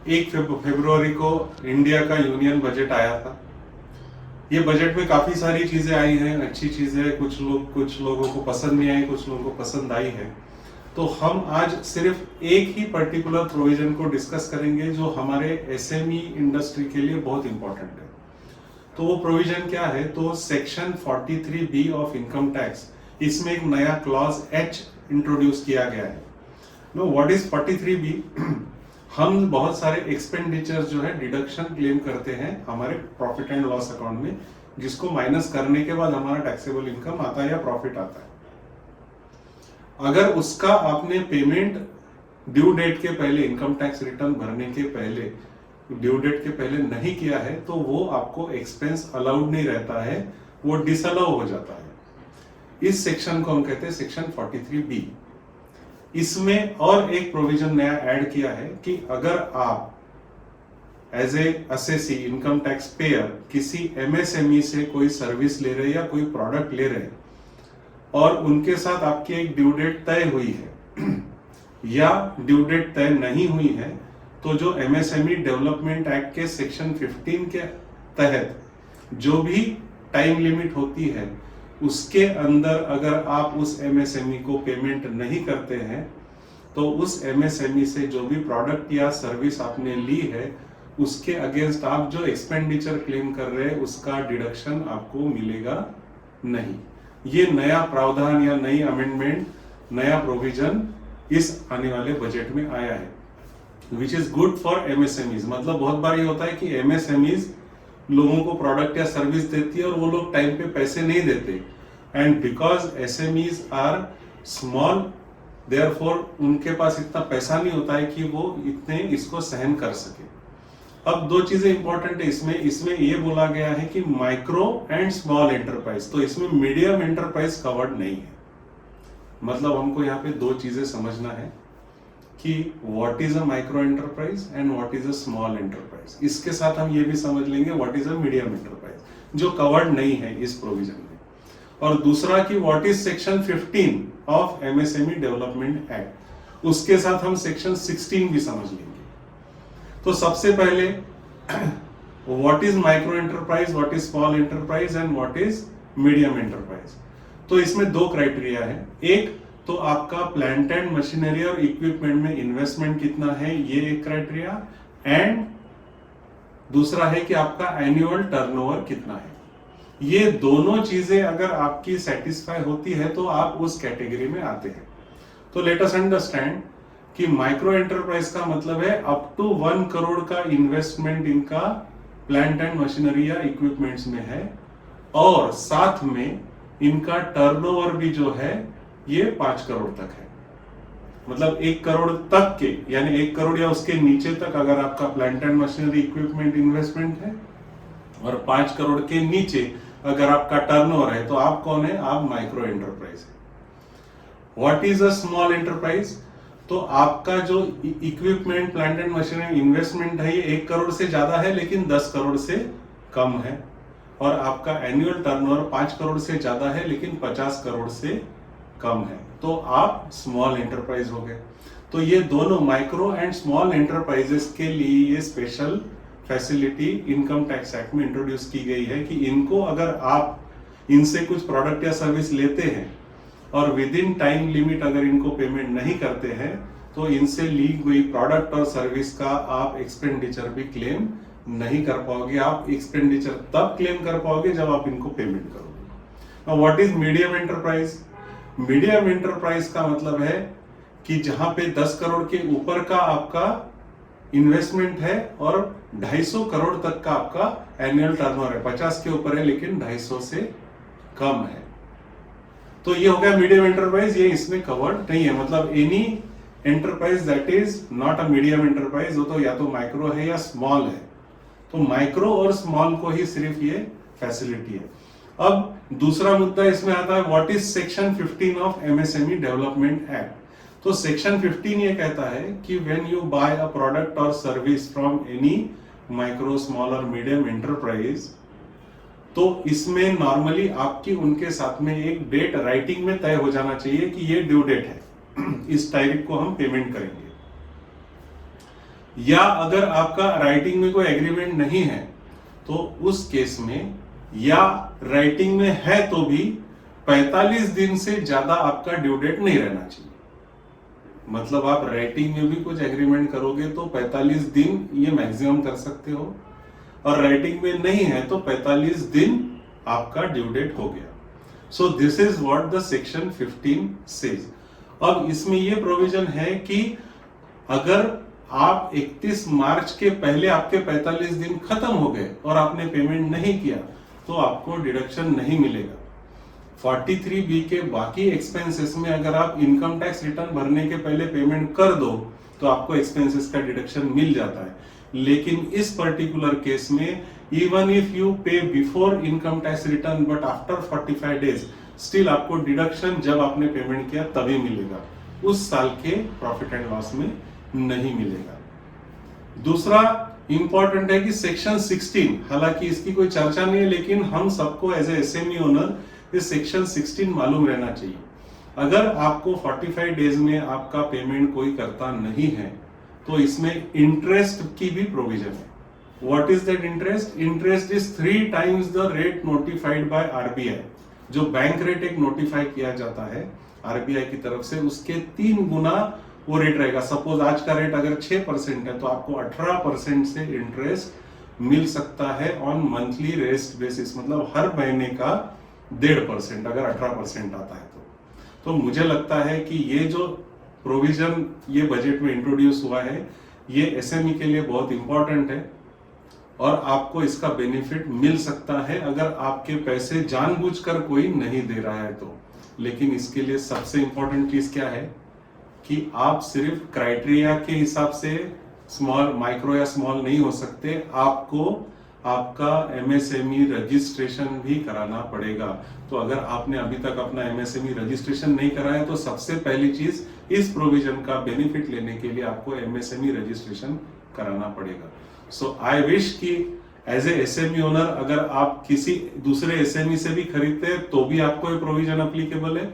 1 फरवरी को इंडिया का union budget आया था। ये बजट में काफी सारी चीजें आई हैं, अच्छी चीजें, कुछ लोगों को पसंद नहीं आई, कुछ लोगों को पसंद आई है। तो हम आज सिर्फ एक ही पर्टिकुलर प्रोविजन को डिस्कस करेंगे जो हमारे एसएमई इंडस्ट्री के लिए बहुत इंपॉर्टेंट है। तो वो प्रोविजन क्या है? तो section 43B of income tax, इसमें एक नया क्लॉज H इंट्रोड्यूस किया गया है। No, what is 43B? हम बहुत सारे एक्सपेंडिचर जो है डिडक्शन क्लेम करते हैं हमारे प्रॉफिट एंड लॉस अकाउंट में, जिसको माइनस करने के बाद हमारा टैक्सेबल इनकम आता है या प्रॉफिट आता है। अगर उसका आपने पेमेंट ड्यू डेट के पहले, इनकम टैक्स रिटर्न भरने के पहले, ड्यू डेट के पहले नहीं किया है तो वो आपको एक्सपेंस अलाउड नहीं रहता है, वो डिसअलाउ हो जाता है। इस सेक्शन को हम कहते हैं सेक्शन 43B। इसमें और एक प्रोविजन नया ऐड किया है कि अगर आप as a assessee, income tax payer, किसी एमएसएमई से कोई सर्विस ले रहे या कोई प्रोडक्ट ले रहे और उनके साथ आपकी एक ड्यू डेट तय हुई है या ड्यू डेट तय नहीं हुई है, तो जो एमएसएमई डेवलपमेंट एक्ट के सेक्शन 15 के तहत जो भी टाइम लिमिट होती है उसके अंदर अगर आप उस एमएसएमई को पेमेंट नहीं करते हैं तो उस एमएसएमई से जो भी प्रोडक्ट या सर्विस आपने ली है उसके अगेंस्ट आप जो एक्सपेंडिचर क्लेम कर रहे हैं उसका डिडक्शन आपको मिलेगा नहीं। ये नया प्रावधान या नई अमेंडमेंट, नया प्रोविजन इस आने वाले बजट में आया है, which is good for MSMEs. मतलब बहुत बार ये होता है कि एमएसएमईज लोगों को प्रोडक्ट या सर्विस देती है और वो लोग टाइम पे पैसे नहीं देते, and because SMEs are small, therefore उनके पास इतना पैसा नहीं होता है कि वो इतने इसको सहन कर सके। अब दो चीजें इंपॉर्टेंट है इसमें ये बोला गया है कि माइक्रो एंड स्मॉल एंटरप्राइज, तो इसमें मीडियम एंटरप्राइज कवर्ड नहीं है। मतलब हमको यहाँ पे दो चीजें समझना है कि what is a micro enterprise and what is a small enterprise. इसके साथ हम ये भी समझ लेंगे what is a medium enterprise, जो कवर्ड नहीं है इस प्रोविजन में। और दूसरा कि what is section 15 of MSME development act, उसके साथ हम सेक्शन 16 भी समझ लेंगे। तो सबसे पहले what is micro enterprise, what is small enterprise and what is medium enterprise. तो इसमें दो क्राइटेरिया है। एक तो आपका प्लांट एंड मशीनरी और इक्विपमेंट में इन्वेस्टमेंट कितना है, ये एक क्राइटेरिया, एंड दूसरा है कि आपका एनुअल टर्नओवर कितना है। ये दोनों चीजें अगर आपकी सेटिस्फाई होती है तो आप उस कैटेगरी में आते हैं। तो लेट अस अंडरस्टैंड कि माइक्रो एंटरप्राइज का मतलब है अप टू 1 करोड़ का इन्वेस्टमेंट इनका प्लांट एंड मशीनरी या इक्विपमेंट्स में है, और साथ में इनका टर्नओवर भी जो है ये 5 करोड़ तक है। मतलब 1 करोड़ तक के, यानी 1 करोड़ या उसके नीचे तक अगर आपका plant and machinery equipment investment है, और 5 करोड़ के नीचे अगर आपका टर्नओवर है, तो आप कौन है? आप माइक्रो एंटरप्राइज है। What is a small enterprise? तो आपका जो equipment, plant and machinery investment है ये 1 करोड़ से ज्यादा है लेकिन 10 करोड़ से कम है, और आपका एनुअल टर्नओवर 5 करोड़ से ज्यादा है लेकिन 50 करोड़ से कम है, तो आप स्मॉल एंटरप्राइज हो गए। तो ये दोनों माइक्रो एंड स्मॉल एंटरप्राइजेस के लिए ये special facility income tax act में इंट्रोड्यूस की गई है कि इनको अगर आप इनसे कुछ प्रोडक्ट या सर्विस लेते हैं और विद इन टाइम लिमिट अगर इनको पेमेंट नहीं करते हैं तो इनसे ली गई प्रोडक्ट और सर्विस का आप एक्सपेंडिचर भी क्लेम नहीं कर पाओगे। आप एक्सपेंडिचर तब क्लेम कर पाओगे जब आप इनको पेमेंट करोगे। Now what is medium enterprise? Medium enterprise का मतलब है कि जहां पे 10 करोड़ के ऊपर का आपका इन्वेस्टमेंट है और 250 करोड़ तक का आपका एनुअल टर्नओवर है, 50 के ऊपर है लेकिन 250 से कम है, तो ये हो गया मीडियम एंटरप्राइज। ये इसमें कवर्ड नहीं है। मतलब any enterprise that is not a medium enterprise, वो तो या तो माइक्रो है या स्मॉल है। तो माइक्रो और स्मॉल को ही सिर्फ ये फैसिलिटी है। अब दूसरा मुद्दा इसमें आता है what is section 15 of MSME development act. तो सेक्शन 15 ये कहता है कि when you buy a product और service from any micro, small और मीडियम एंटरप्राइज, तो इसमें नॉर्मली आपकी उनके साथ में एक डेट राइटिंग में तय हो जाना चाहिए कि ये ड्यू डेट है, इस तारीख को हम पेमेंट करेंगे। या अगर आपका राइटिंग में कोई एग्रीमेंट नहीं है तो उस केस में, या राइटिंग में है तो भी 45 दिन से ज्यादा आपका ड्यू डेट नहीं रहना चाहिए। मतलब आप राइटिंग में भी कुछ एग्रीमेंट करोगे तो 45 दिन ये मैक्सिमम कर सकते हो, और राइटिंग में नहीं है तो 45 दिन आपका ड्यू डेट हो गया। So this is what the section 15 says. अब इसमें ये प्रोविजन है कि अगर आप 31 मार्च के पहले आपके 45 दिन खत्म हो गए और आपने पेमेंट नहीं किया तो आपको डिडक्शन नहीं मिलेगा। 43B के बाकी एक्सपेंसेस में अगर आप इनकम टैक्स रिटर्न भरने के पहले पेमेंट कर दो तो आपको एक्सपेंसेस का डिडक्शन मिल जाता है, लेकिन इस पर्टिकुलर केस में इवन इफ यू पे before income tax return but after 45 days still आपको डिडक्शन जब आपने पेमेंट किया तभी मिलेगा, उस साल के प्रॉफिट एंड लॉस में नहीं मिलेगा। दूसरा इंपॉर्टेंट है कि सेक्शन 16, हालांकि इसकी कोई चर्चा नहीं है लेकिन हम सबको एज ए एसएमई ओनर ये सेक्शन 16 मालूम रहना चाहिए। अगर आपको 45 डेज में आपका पेमेंट कोई करता नहीं है तो इसमें इंटरेस्ट की भी प्रोविजन है। What is that interest? Interest is 3 times the rate notified by RBI. जो बैंक रेट एक नोटिफाई किया जाता है आरबीआई की तरफ से, उसके 3 गुना वो रेट रहेगा। सपोज आज का रेट अगर 6% है तो आपको 18% से इंटरेस्ट मिल सकता है ऑन मंथली रेस्ट बेसिस, मतलब हर महीने का 1.5% अगर 18% आता है तो मुझे लगता है कि ये जो प्रोविजन ये बजट में इंट्रोड्यूस हुआ है ये एसएमई के लिए बहुत इंपॉर्टेंट है और आपको इसका बेनिफिट मिल सकता है अगर आपके पैसे जानबूझकर कोई नहीं दे रहा है तो। लेकिन इसके लिए सबसे इंपॉर्टेंट चीज क्या है कि आप सिर्फ क्राइटेरिया के हिसाब से स्मॉल, माइक्रो या स्मॉल नहीं हो सकते, आपको आपका एमएसएमई रजिस्ट्रेशन भी कराना पड़ेगा। तो अगर आपने अभी तक अपना एमएसएमई रजिस्ट्रेशन नहीं कराया तो सबसे पहली चीज इस प्रोविजन का बेनिफिट लेने के लिए आपको एमएसएमई रजिस्ट्रेशन कराना पड़ेगा। सो आई विश कि एज ए एसएमई ओनर अगर आप किसी दूसरे एसएमई से भी खरीदते हैं तो भी आपको ये प्रोविजन एप्लीकेबल है,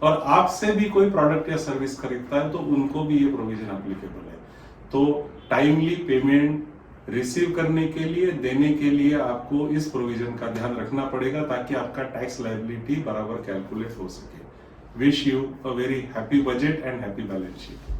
और आपसे भी कोई प्रोडक्ट या सर्विस खरीदता है तो उनको भी ये प्रोविजन एप्लीकेबल है। तो टाइमली पेमेंट रिसीव करने के लिए, देने के लिए आपको इस प्रोविजन का ध्यान रखना पड़ेगा ताकि आपका टैक्स लायबिलिटी बराबर कैलकुलेट हो सके। Wish you a very happy budget and happy balance sheet.